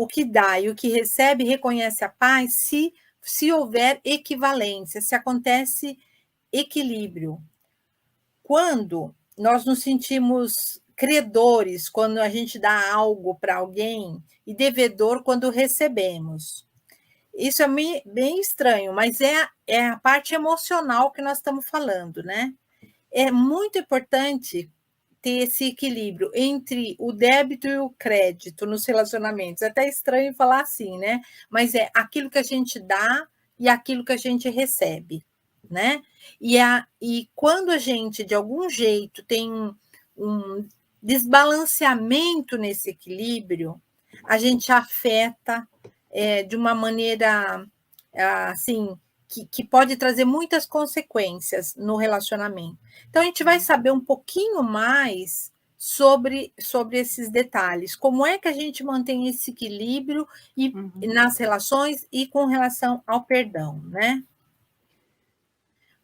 o que dá e o que recebe reconhece a paz se houver equivalência, se acontece equilíbrio. Quando nós nos sentimos credores, quando a gente dá algo para alguém, e devedor quando recebemos. Isso é bem estranho, mas é a parte emocional que nós estamos falando, né? É muito importante ter esse equilíbrio entre o débito e o crédito nos relacionamentos. É até estranho falar assim, né? Mas é aquilo que a gente dá e aquilo que a gente recebe, né? E quando a gente, de algum jeito, tem um desbalanceamento nesse equilíbrio, a gente afeta de uma maneira assim que pode trazer muitas consequências no relacionamento. Então, a gente vai saber um pouquinho mais sobre esses detalhes. Como é que a gente mantém esse equilíbrio nas relações e com relação ao perdão, né?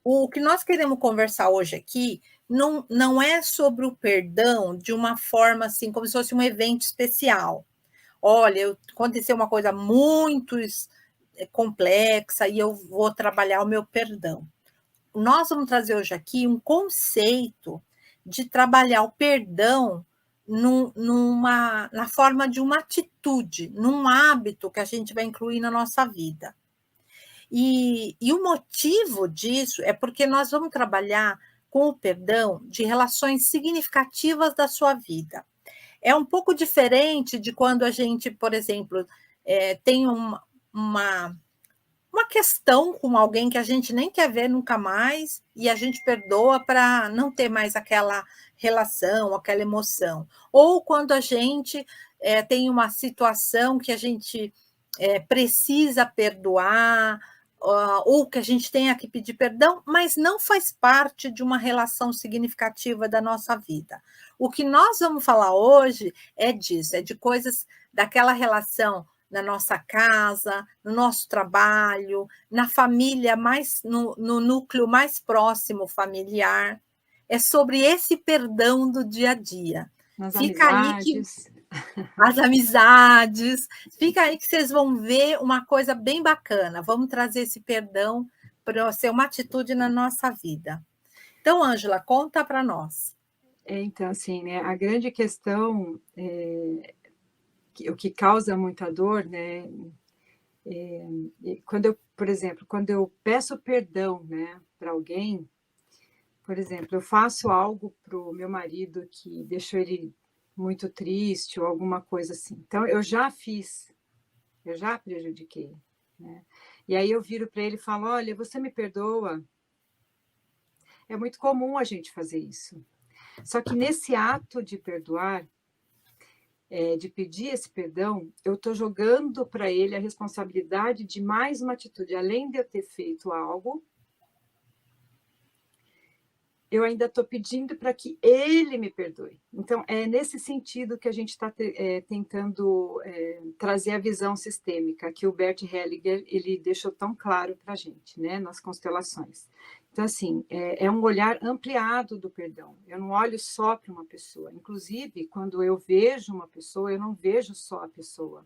O que nós queremos conversar hoje aqui não é sobre o perdão de uma forma assim, como se fosse um evento especial. Olha, aconteceu uma coisa muito complexa e eu vou trabalhar o meu perdão. Nós vamos trazer hoje aqui um conceito de trabalhar o perdão na forma de uma atitude, num hábito que a gente vai incluir na nossa vida. E o motivo disso é porque nós vamos trabalhar com o perdão de relações significativas da sua vida. É um pouco diferente de quando a gente, por exemplo, tem uma questão com alguém que a gente nem quer ver nunca mais e a gente perdoa para não ter mais aquela relação, aquela emoção. Ou quando a gente tem uma situação que a gente precisa perdoar, ou que a gente tenha que pedir perdão, mas não faz parte de uma relação significativa da nossa vida. O que nós vamos falar hoje é disso, é de coisas daquela relação na nossa casa, no nosso trabalho, na família no núcleo mais próximo familiar. É sobre esse perdão do dia a dia. Nas Fica amizades. As amizades. Fica aí que vocês vão ver uma coisa bem bacana. Vamos trazer esse perdão para ser uma atitude na nossa vida. Então, Ângela, conta para nós. Então, assim, né, a grande questão, o que causa muita dor, né, por exemplo, quando eu peço perdão, né, para alguém, por exemplo, eu faço algo para o meu marido que deixou ele muito triste ou alguma coisa assim. Então, eu já prejudiquei, né? E aí eu viro para ele e falo: olha, você me perdoa? É muito comum a gente fazer isso. Só que nesse ato de perdoar, de pedir esse perdão, eu estou jogando para ele a responsabilidade de mais uma atitude. Além de eu ter feito algo, eu ainda estou pedindo para que ele me perdoe. Então, é nesse sentido que a gente está tentando trazer a visão sistêmica, que o Bert Hellinger ele deixou tão claro para a gente, né, nas constelações. Então, assim, é um olhar ampliado do perdão. Eu não olho só para uma pessoa. Inclusive, quando eu vejo uma pessoa, eu não vejo só a pessoa.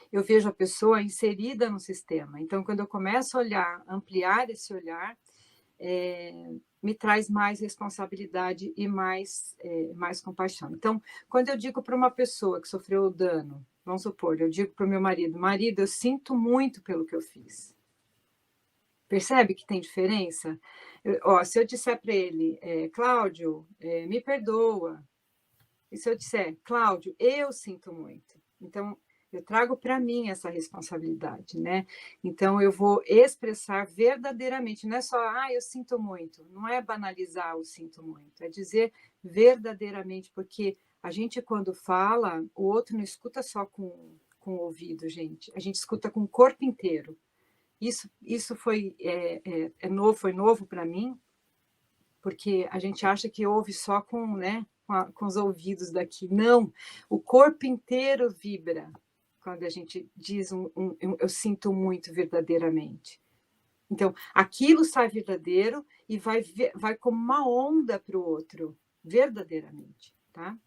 Eu vejo a pessoa inserida no sistema. Então, quando eu começo a olhar, ampliar esse olhar, me traz mais responsabilidade e mais compaixão. Então, quando eu digo para uma pessoa que sofreu o dano, vamos supor, eu digo para o meu marido, eu sinto muito pelo que eu fiz. Percebe que tem diferença? Se eu disser para ele, Cláudio, me perdoa, e se eu disser, Cláudio, eu sinto muito. Então, eu trago para mim essa responsabilidade, né? Então, eu vou expressar verdadeiramente, não é só, eu sinto muito, não é banalizar o sinto muito, é dizer verdadeiramente, porque a gente, quando fala, o outro não escuta só com o ouvido, gente, a gente escuta com o corpo inteiro. Isso foi novo para mim, porque a gente acha que ouve só com os ouvidos daqui. Não, o corpo inteiro vibra quando a gente diz eu sinto muito verdadeiramente. Então, aquilo sai verdadeiro e vai como uma onda para o outro, verdadeiramente, tá?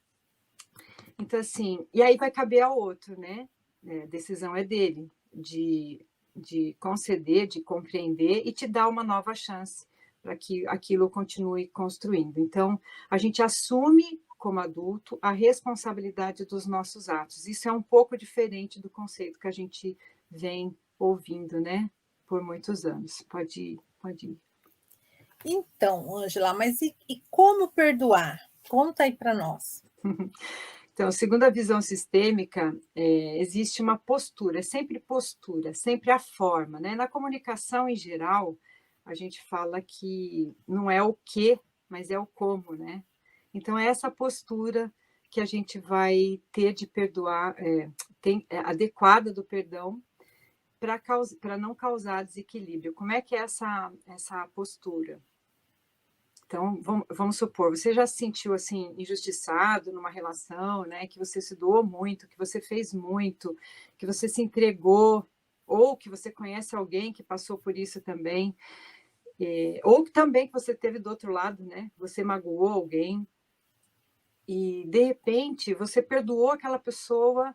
Então, assim, e aí vai caber ao outro, né? A decisão é dele, de conceder, de compreender e te dar uma nova chance para que aquilo continue construindo. Então, a gente assume, como adulto, a responsabilidade dos nossos atos. Isso é um pouco diferente do conceito que a gente vem ouvindo, né? Por muitos anos. Pode ir, pode ir. Então, Ângela, mas e como perdoar? Conta aí para nós. Então, segundo a visão sistêmica, existe uma postura, é sempre a forma, né? Na comunicação em geral, a gente fala que não é o que, mas é o como, né? Então, é essa postura que a gente vai ter de perdoar, adequada do perdão para não causar desequilíbrio. Como é que é essa postura? Então, vamos supor, você já se sentiu assim injustiçado numa relação, né? Que você se doou muito, que você fez muito, que você se entregou, ou que você conhece alguém que passou por isso também, ou também que você teve do outro lado, né? Você magoou alguém e de repente você perdoou aquela pessoa,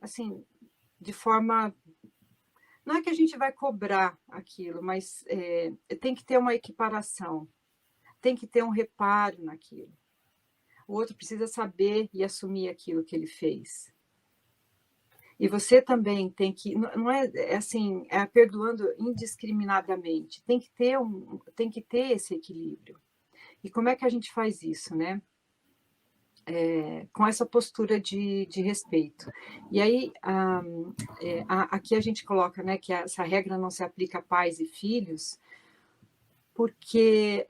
assim, de forma. Não é que a gente vai cobrar aquilo, mas tem que ter uma equiparação, tem que ter um reparo naquilo. O outro precisa saber e assumir aquilo que ele fez. E você também tem que, não é assim, perdoando indiscriminadamente. Tem que ter esse equilíbrio. E como é que a gente faz isso, né? Com essa postura de respeito. E aí, aqui a gente coloca, né, que essa regra não se aplica a pais e filhos, porque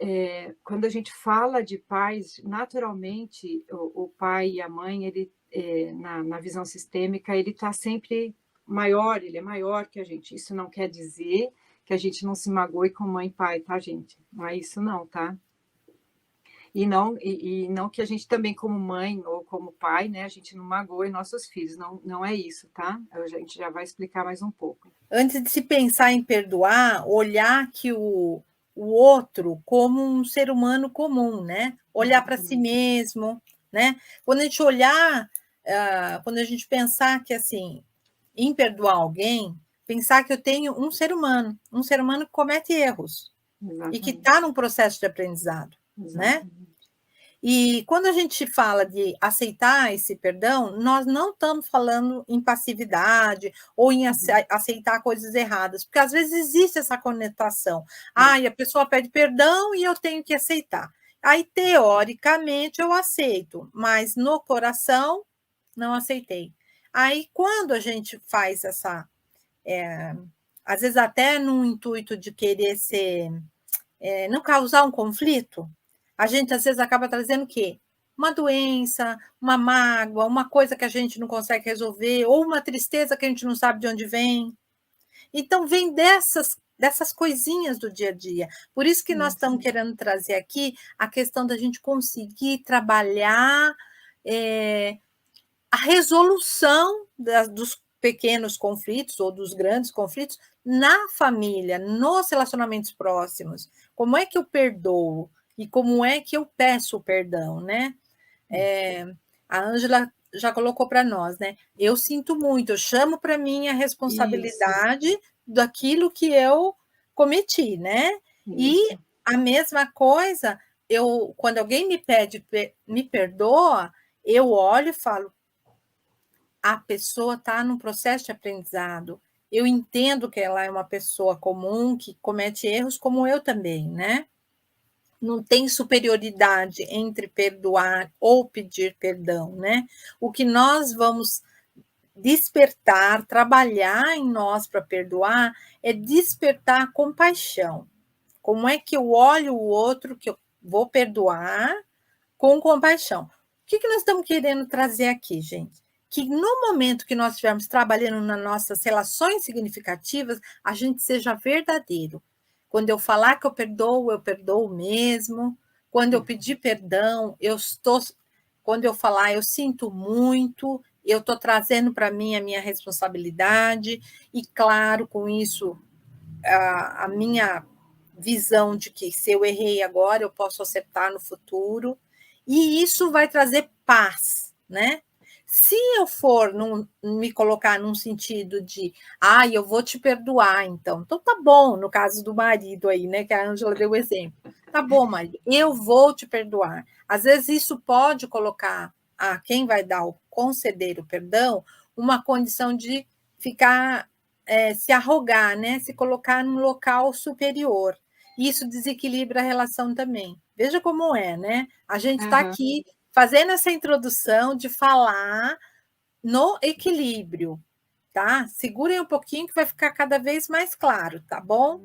quando a gente fala de pais, naturalmente o pai e a mãe, ele na visão sistêmica, ele está sempre maior, ele é maior que a gente. Isso não quer dizer que a gente não se magoe com mãe e pai, tá, gente? Não é isso não, tá? E não que a gente também, como mãe ou como pai, né, a gente não magoe nossos filhos, não é isso, tá? A gente já vai explicar mais um pouco. Antes de se pensar em perdoar, olhar que o outro como um ser humano comum, né? Olhar para si mesmo, né? Quando a gente olhar, quando a gente pensar que, assim, em perdoar alguém, pensar que eu tenho um ser humano que comete erros e que Exatamente. está num processo de aprendizado, né? Exatamente. E quando a gente fala de aceitar esse perdão, nós não estamos falando em passividade ou em aceitar coisas erradas, porque às vezes existe essa conotação. E a pessoa pede perdão e eu tenho que aceitar. Aí, teoricamente, eu aceito, mas no coração, não aceitei. Aí, quando a gente faz às vezes até no intuito de querer não causar um conflito, a gente às vezes acaba trazendo o quê? Uma doença, uma mágoa, uma coisa que a gente não consegue resolver, ou uma tristeza que a gente não sabe de onde vem. Então, vem dessas coisinhas do dia a dia. Por isso que nós estamos querendo trazer aqui a questão da gente conseguir trabalhar a resolução dos pequenos conflitos ou dos grandes conflitos na família, nos relacionamentos próximos. Como é que eu perdoo? E como é que eu peço o perdão, né? A Ângela já colocou para nós, né? Eu sinto muito, eu chamo para mim a responsabilidade Isso. daquilo que eu cometi, né? E a mesma coisa, quando alguém me pede, me perdoa, eu olho e falo, a pessoa está num processo de aprendizado. Eu entendo que ela é uma pessoa comum, que comete erros, como eu também, né? Não tem superioridade entre perdoar ou pedir perdão, né? O que nós vamos despertar, trabalhar em nós para perdoar, é despertar compaixão. Como é que eu olho o outro que eu vou perdoar com compaixão? O que nós estamos querendo trazer aqui, gente? Que no momento que nós estivermos trabalhando nas nossas relações significativas, a gente seja verdadeiro. Quando eu falar que eu perdoo mesmo. Quando eu pedir perdão, quando eu falar eu sinto muito, eu estou trazendo para mim a minha responsabilidade, e claro, com isso, a minha visão de que se eu errei agora, eu posso acertar no futuro, e isso vai trazer paz, né? Se eu for me colocar num sentido de, eu vou te perdoar, então tá bom, no caso do marido aí, né, que a Ângela deu o exemplo. Tá bom, marido, eu vou te perdoar. Às vezes isso pode colocar a quem vai conceder o perdão uma condição de ficar, se arrogar, né, se colocar num local superior. Isso desequilibra a relação também. Veja como é, né? A gente está aqui fazendo essa introdução de falar no equilíbrio, tá? Segurem um pouquinho que vai ficar cada vez mais claro, tá bom?